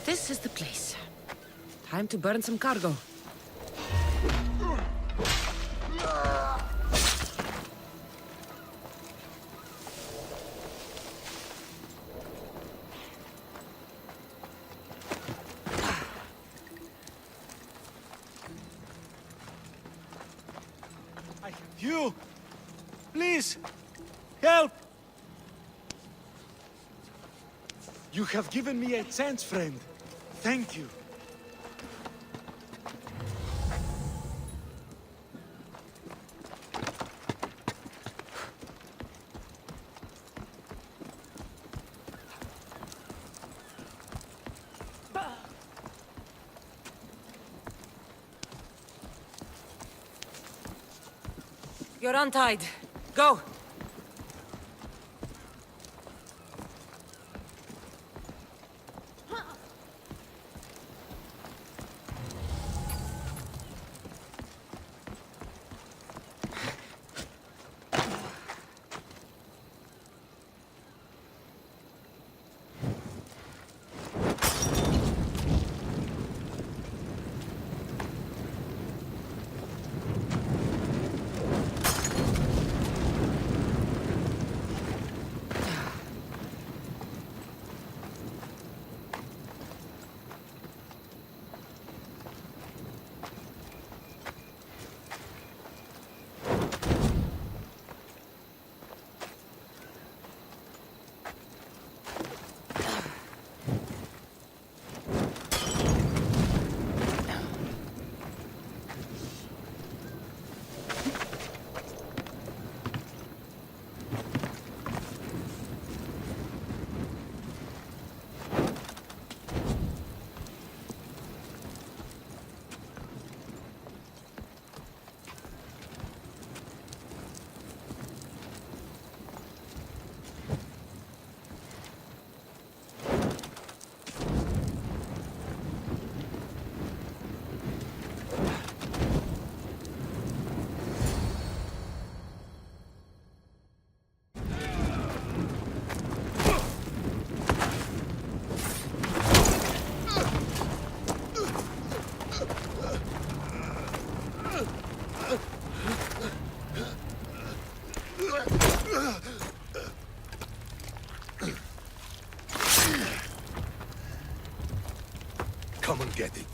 This is the place. Time to burn some cargo. You! Please! Help! You have given me a chance, friend. Thank you. You're untied. Go! Come and get it.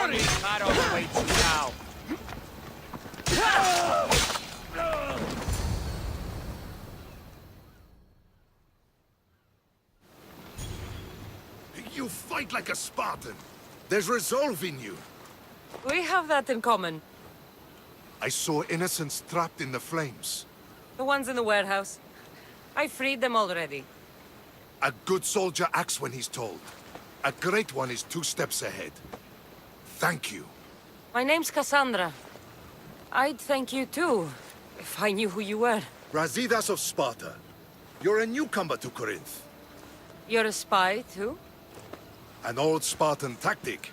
Only Caro awaits you now. fight like a Spartan. There's resolve in you. We have that in common. I saw innocents trapped in the flames. The ones in the warehouse. I freed them already. A good soldier acts when he's told. A great one is 2 steps ahead. Thank you. My name's Cassandra. I'd thank you too, if I knew who you were. Brasidas of Sparta. You're a newcomer to Corinth. You're a spy too? An old Spartan tactic.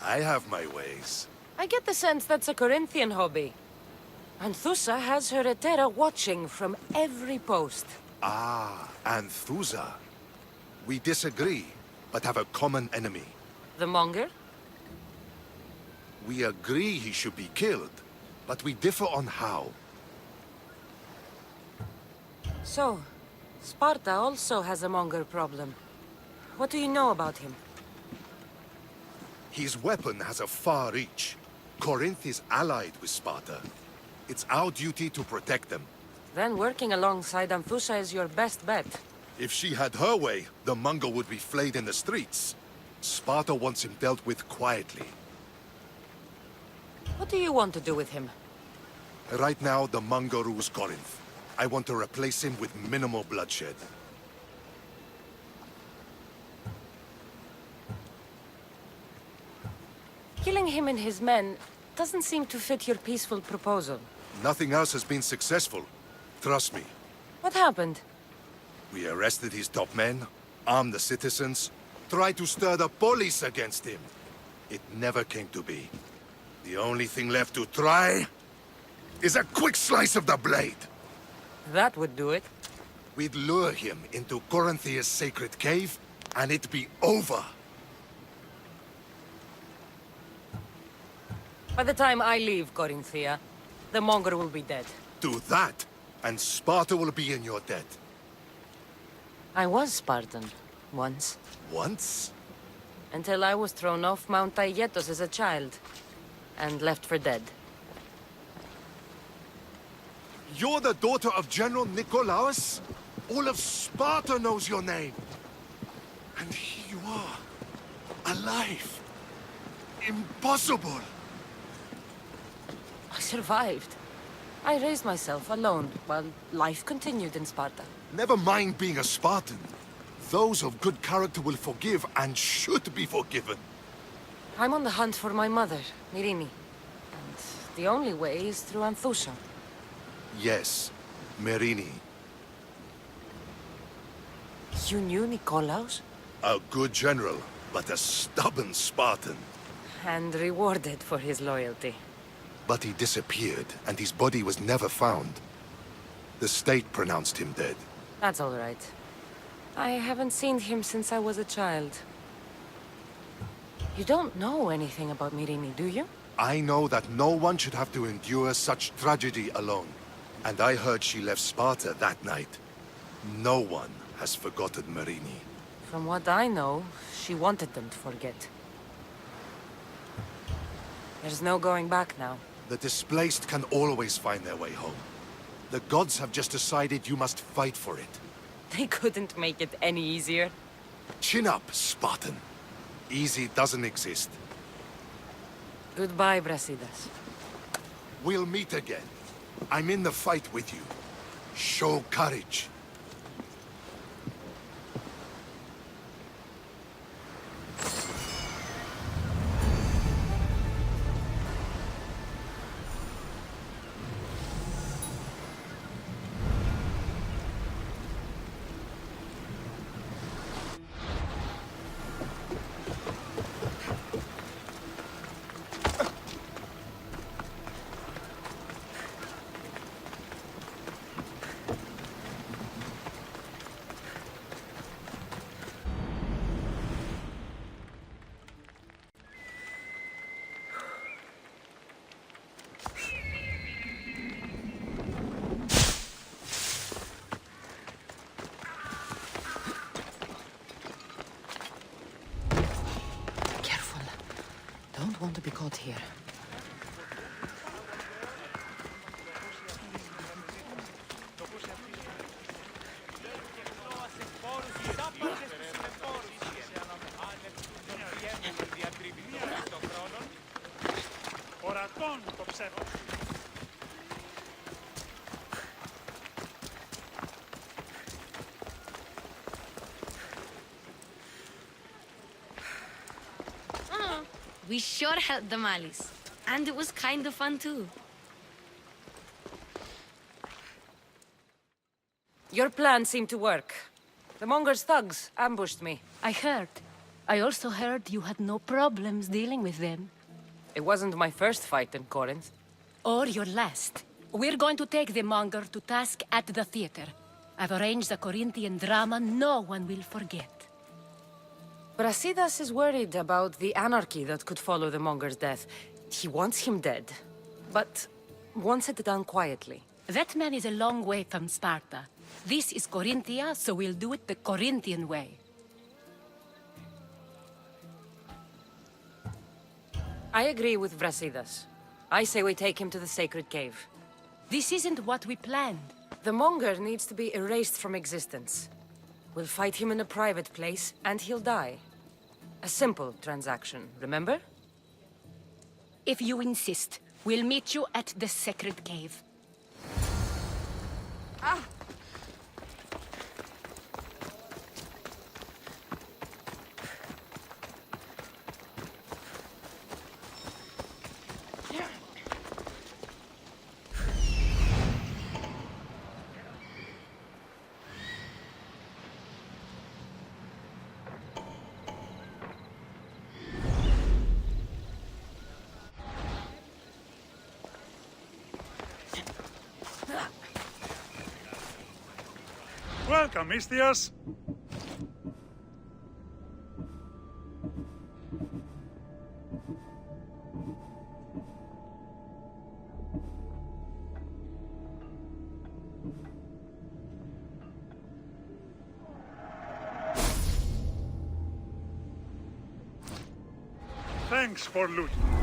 I have my ways. I get the sense that's a Corinthian hobby. Anthusa has her Etera watching from every post. Ah, Anthusa. We disagree, but have a common enemy. The Monger? We agree he should be killed, but we differ on how. So, Sparta also has a Monger problem. What do you know about him? His weapon has a far reach. Corinth is allied with Sparta. It's our duty to protect them. Then working alongside Anthusa is your best bet. If she had her way, the Monger would be flayed in the streets. Sparta wants him dealt with quietly. What do you want to do with him? Right now, the Monger rules Corinth. I want to replace him with minimal bloodshed. Killing him and his men doesn't seem to fit your peaceful proposal. Nothing else has been successful. Trust me. What happened? We arrested his top men, armed the citizens, tried to stir the police against him. It never came to be. The only thing left to try is a quick slice of the blade. That would do it. We'd lure him into Corinthia's sacred cave, and it'd be over. By the time I leave Corinthia, the Monger will be dead. Do that, and Sparta will be in your debt. I was Spartan, once. Once? Until I was thrown off Mount Aietos as a child, and left for dead. You're the daughter of General Nikolaos? All of Sparta knows your name. And here you are, alive. Impossible. I survived. I raised myself alone, while life continued in Sparta. Never mind being a Spartan. Those of good character will forgive and should be forgiven. I'm on the hunt for my mother, Myrini. And the only way is through Anthusa. Yes, Myrini. You knew Nikolaos? A good general, but a stubborn Spartan. And rewarded for his loyalty. But he disappeared, and his body was never found. The state pronounced him dead. That's all right. I haven't seen him since I was a child. You don't know anything about Myrini, do you? I know that no one should have to endure such tragedy alone. And I heard she left Sparta that night. No one has forgotten Myrini. From what I know, she wanted them to forget. There's no going back now. The displaced can always find their way home. The gods have just decided you must fight for it. They couldn't make it any easier. Chin up, Spartan. Easy doesn't exist. Goodbye, Brasidas. We'll meet again. I'm in the fight with you. Show courage. Don't want to be caught here. Λοιπόν, το ψεύω. We sure helped the Malis. And it was kind of fun too. Your plan seemed to work. The Monger's thugs ambushed me. I heard. I also heard you had no problems dealing with them. It wasn't my first fight in Corinth. Or your last. We're going to take the Monger to task at the theater. I've arranged a Corinthian drama no one will forget. Brasidas is worried about the anarchy that could follow the Monger's death. He wants him dead, but wants it done quietly. That man is a long way from Sparta. This is Corinthia, so we'll do it the Corinthian way. I agree with Brasidas. I say we take him to the sacred cave. This isn't what we planned. The Monger needs to be erased from existence. We'll fight him in a private place, and he'll die. A simple transaction, remember? If you insist, we'll meet you at the sacred cave. Welcome, Istias. Thanks for looting.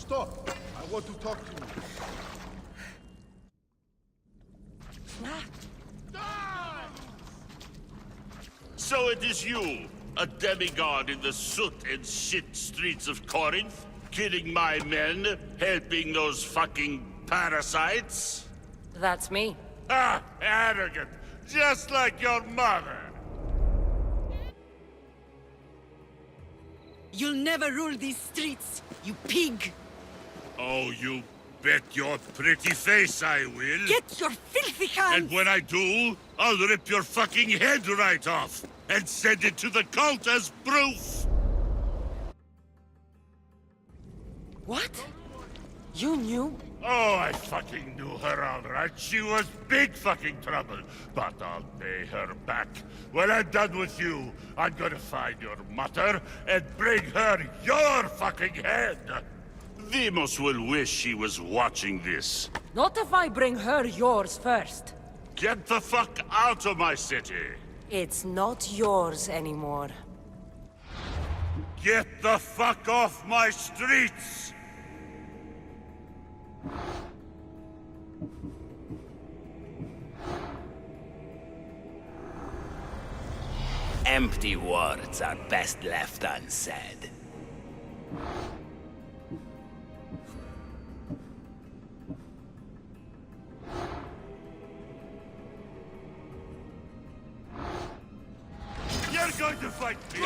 Stop! I want to talk to you. So it is you, a demigod in the soot and shit streets of Corinth, killing my men, helping those fucking parasites? That's me. Ah, arrogant, just like your mother. You'll never rule these streets, you pig! Oh, you bet your pretty face I will. Get your filthy hands! And when I do, I'll rip your fucking head right off and send it to the cult as proof. What? You knew? Oh, I fucking knew her all right. She was big fucking trouble. But I'll pay her back. When I'm done with you, I'm gonna find your mother and bring her your fucking head. Demos will wish she was watching this. Not if I bring her yours first. Get the fuck out of my city. It's not yours anymore. Get the fuck off my streets! Empty words are best left unsaid. You're going to fight me?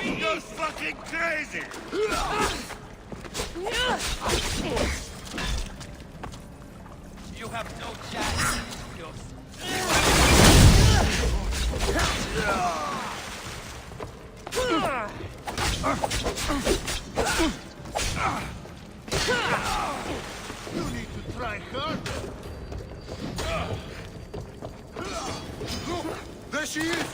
You're fucking crazy! You have no chance. You need to try harder. There she is!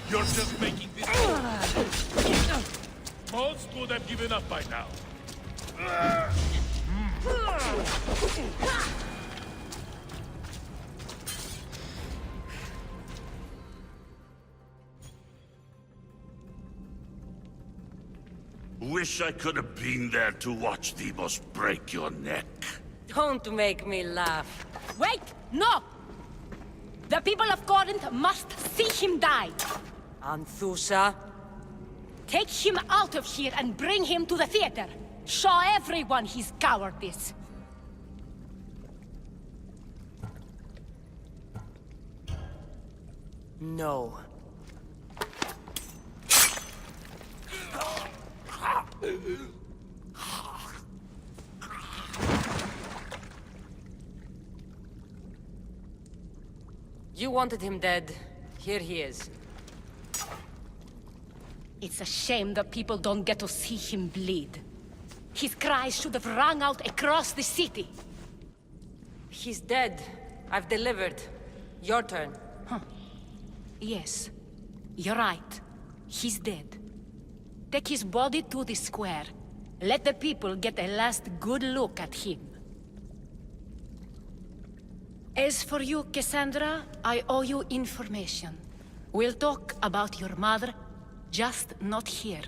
You're just making this. Most would have given up by now. Wish I could have been there to watch Demos break your neck. Don't make me laugh. Wait! No! The people of Corinth must see him die. Anthusa? Take him out of here and bring him to the theater. Show everyone his cowardice. No. You wanted him dead. Here he is. It's a shame that people don't get to see him bleed. His cries should have rung out across the city. He's dead. I've delivered. Your turn. Yes, you're right. He's dead. Take his body to the square. Let the people get a last good look at him. As for you, Cassandra, I owe you information. We'll talk about your mother, just not here.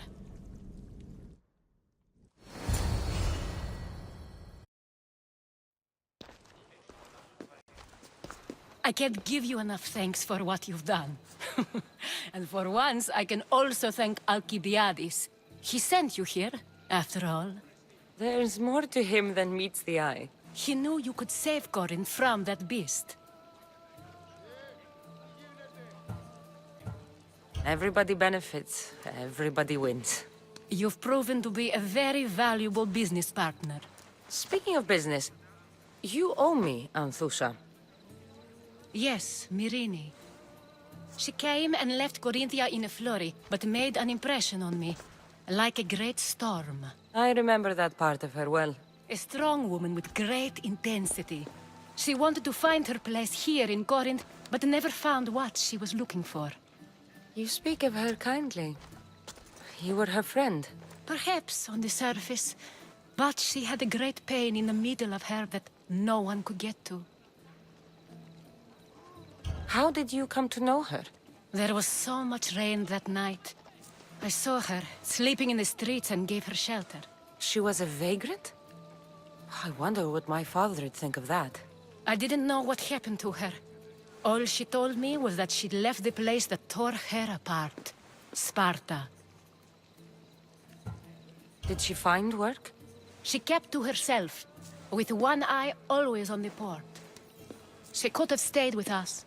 I can't give you enough thanks for what you've done. And for once, I can also thank Alcibiades. He sent you here, after all. There's more to him than meets the eye. He knew you could save Corinth from that beast. Everybody benefits. Everybody wins. You've proven to be a very valuable business partner. Speaking of business, you owe me, Anthusa. Yes, Myrine. She came and left Corinthia in a flurry, but made an impression on me. like a great storm. I remember that part of her well. A strong woman with great intensity. She wanted to find her place here in Corinth, but never found what she was looking for. You speak of her kindly. You were her friend. Perhaps on the surface, but she had a great pain in the middle of her that no one could get to. How did you come to know her? There was so much rain that night. I saw her, sleeping in the streets, and gave her shelter. She was a vagrant? I wonder what my father would think of that. I didn't know what happened to her. All she told me was that she'd left the place that tore her apart. Sparta. Did she find work? She kept to herself, with one eye always on the port. She could have stayed with us,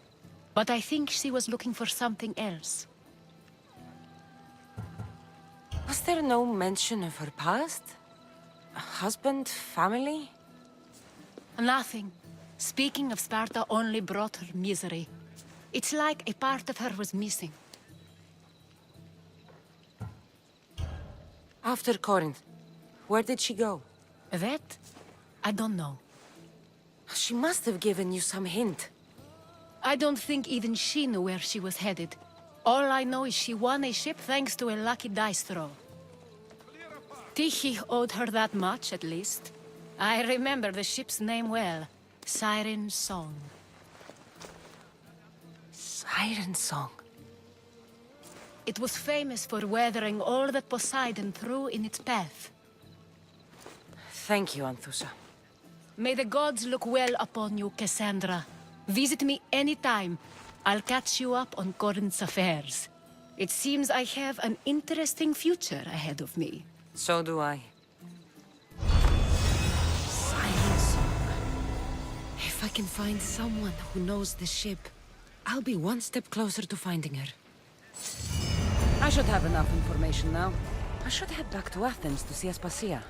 but I think she was looking for something else. Was there no mention of her past? A husband, family? Nothing. Speaking of Sparta only brought her misery. It's like a part of her was missing. After Corinth, where did she go? That? I don't know. She must have given you some hint. I don't think even she knew where she was headed. All I know is she won a ship thanks to a lucky dice throw. Tyche owed her that much, at least. I remember the ship's name well. Siren Song. Siren Song. It was famous for weathering all that Poseidon threw in its path. Thank you, Anthusa. May the gods look well upon you, Cassandra. Visit me anytime. I'll catch you up on Corinth's affairs. It seems I have an interesting future ahead of me. So do I. Siren Song. If I can find someone who knows the ship, I'll be one step closer to finding her. I should have enough information now. I should head back to Athens to see Aspasia.